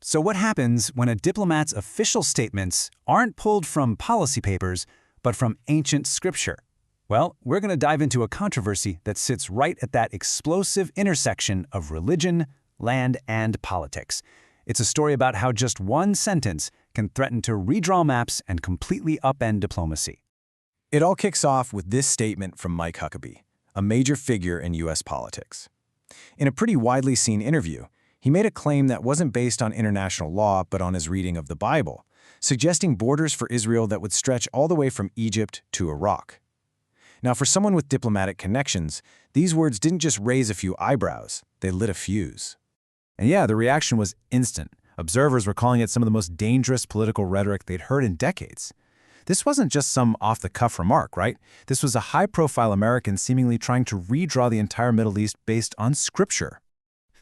So what happens when a diplomat's official statements aren't pulled from policy papers, but from ancient scripture? Well, we're going to dive into a controversy that sits right at that explosive intersection of religion, land, and politics. It's a story about how just one sentence can threaten to redraw maps and completely upend diplomacy. It all kicks off with this statement from Mike Huckabee, a major figure in U.S. politics. In a pretty widely seen interview, he made a claim that wasn't based on international law but on his reading of the Bible, suggesting borders for Israel that would stretch all the way from Egypt to Iraq. Now, for someone with diplomatic connections, these words didn't just raise a few eyebrows, they lit a fuse. And yeah, the reaction was instant. Observers were calling it some of the most dangerous political rhetoric they'd heard in decades. This wasn't just some off-the-cuff remark, right? This was a high-profile American seemingly trying to redraw the entire Middle East based on scripture.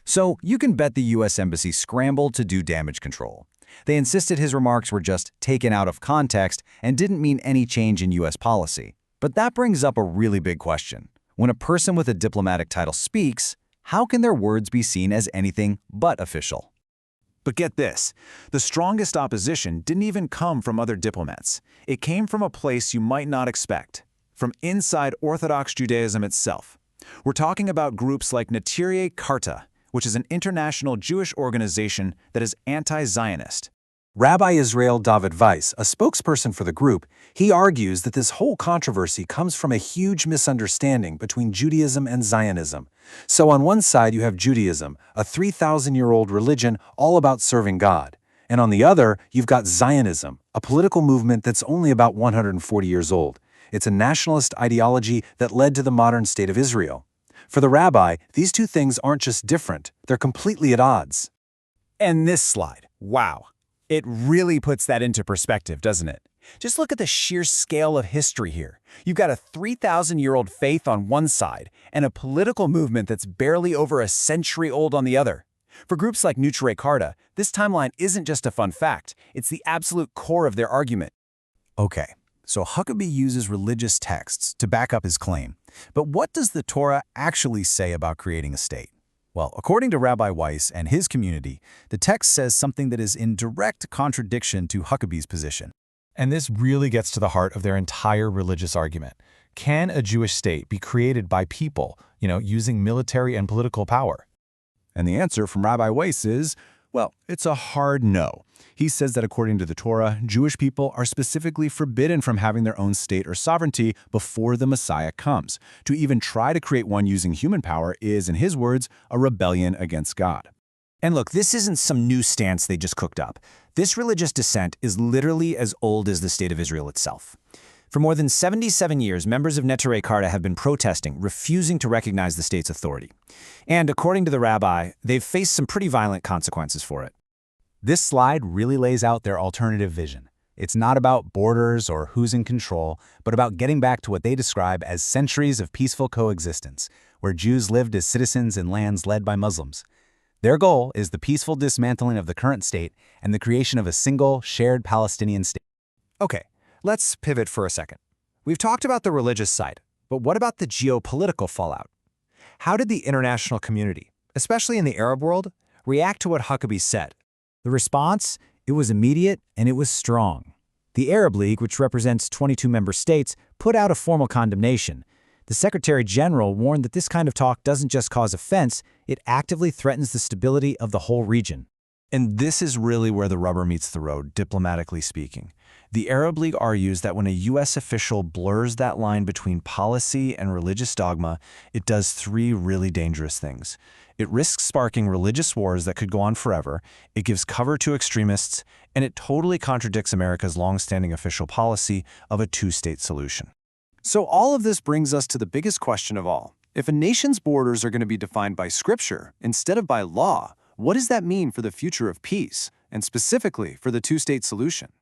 So you can bet the U.S. Embassy scrambled to do damage control. They insisted his remarks were just taken out of context and didn't mean any change in U.S. policy. But that brings up a really big question. When a person with a diplomatic title speaks, how can their words be seen as anything but official? But get this, the strongest opposition didn't even come from other diplomats. It came from a place you might not expect, from inside Orthodox Judaism itself. We're talking about groups like Neturei Karta, which is an international Jewish organization that is anti-Zionist. Rabbi Israel David Weiss, a spokesperson for the group, he argues that this whole controversy comes from a huge misunderstanding between Judaism and Zionism. So on one side you have Judaism, a 3,000-year-old religion all about serving God. And on the other, you've got Zionism, a political movement that's only about 140 years old. It's a nationalist ideology that led to the modern state of Israel. For the rabbi, these two things aren't just different, they're completely at odds. And this slide, wow. It really puts that into perspective, doesn't it? Just look at the sheer scale of history here. You've got a 3,000-year-old faith on one side and a political movement that's barely over a century old on the other. For groups like Neturei Karta, this timeline isn't just a fun fact, it's the absolute core of their argument. Okay, so Huckabee uses religious texts to back up his claim. But what does the Torah actually say about creating a state? Well, according to Rabbi Weiss and his community, the text says something that is in direct contradiction to Huckabee's position. And this really gets to the heart of their entire religious argument. Can a Jewish state be created by people, using military and political power? And the answer from Rabbi Weiss is, well, it's a hard no. He says that according to the Torah, Jewish people are specifically forbidden from having their own state or sovereignty before the Messiah comes. To even try to create one using human power is, in his words, a rebellion against God. And look, this isn't some new stance they just cooked up. This religious dissent is literally as old as the State of Israel itself. For more than 77 years, members of Neturei Karta have been protesting, refusing to recognize the state's authority. And according to the rabbi, they've faced some pretty violent consequences for it. This slide really lays out their alternative vision. It's not about borders or who's in control, but about getting back to what they describe as centuries of peaceful coexistence, where Jews lived as citizens in lands led by Muslims. Their goal is the peaceful dismantling of the current state and the creation of a single, shared Palestinian state. Okay, let's pivot for a second. We've talked about the religious side, but what about the geopolitical fallout? How did the international community, especially in the Arab world, react to what Huckabee said? The response? It was immediate and it was strong. The Arab League, which represents 22 member states, put out a formal condemnation. The Secretary General warned that this kind of talk doesn't just cause offense, it actively threatens the stability of the whole region. And this is really where the rubber meets the road, diplomatically speaking. The Arab League argues that when a U.S. official blurs that line between policy and religious dogma, it does three really dangerous things. It risks sparking religious wars that could go on forever, it gives cover to extremists, and it totally contradicts America's long-standing official policy of a two-state solution. So all of this brings us to the biggest question of all. If a nation's borders are going to be defined by scripture instead of by law, what does that mean for the future of peace, and specifically for the two-state solution?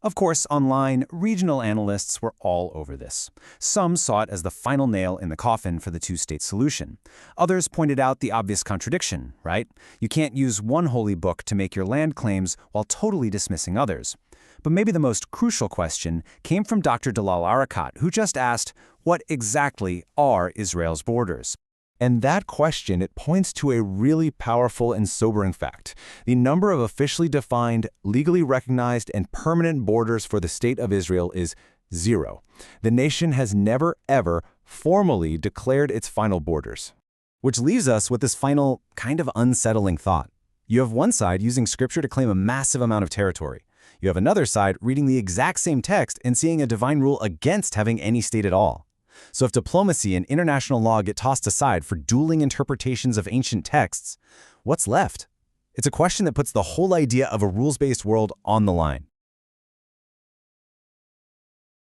Of course, online, regional analysts were all over this. Some saw it as the final nail in the coffin for the two-state solution. Others pointed out the obvious contradiction, right? You can't use one holy book to make your land claims while totally dismissing others. But maybe the most crucial question came from Dr. Dalal Arakat, who just asked, what exactly are Israel's borders? And that question, it points to a really powerful and sobering fact. The number of officially defined, legally recognized, and permanent borders for the State of Israel is 0. The nation has never, ever formally declared its final borders. Which leaves us with this final, kind of unsettling thought. You have one side using scripture to claim a massive amount of territory. You have another side reading the exact same text and seeing a divine rule against having any state at all. So if diplomacy and international law get tossed aside for dueling interpretations of ancient texts, what's left? It's a question that puts the whole idea of a rules-based world on the line.